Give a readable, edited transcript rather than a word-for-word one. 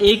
1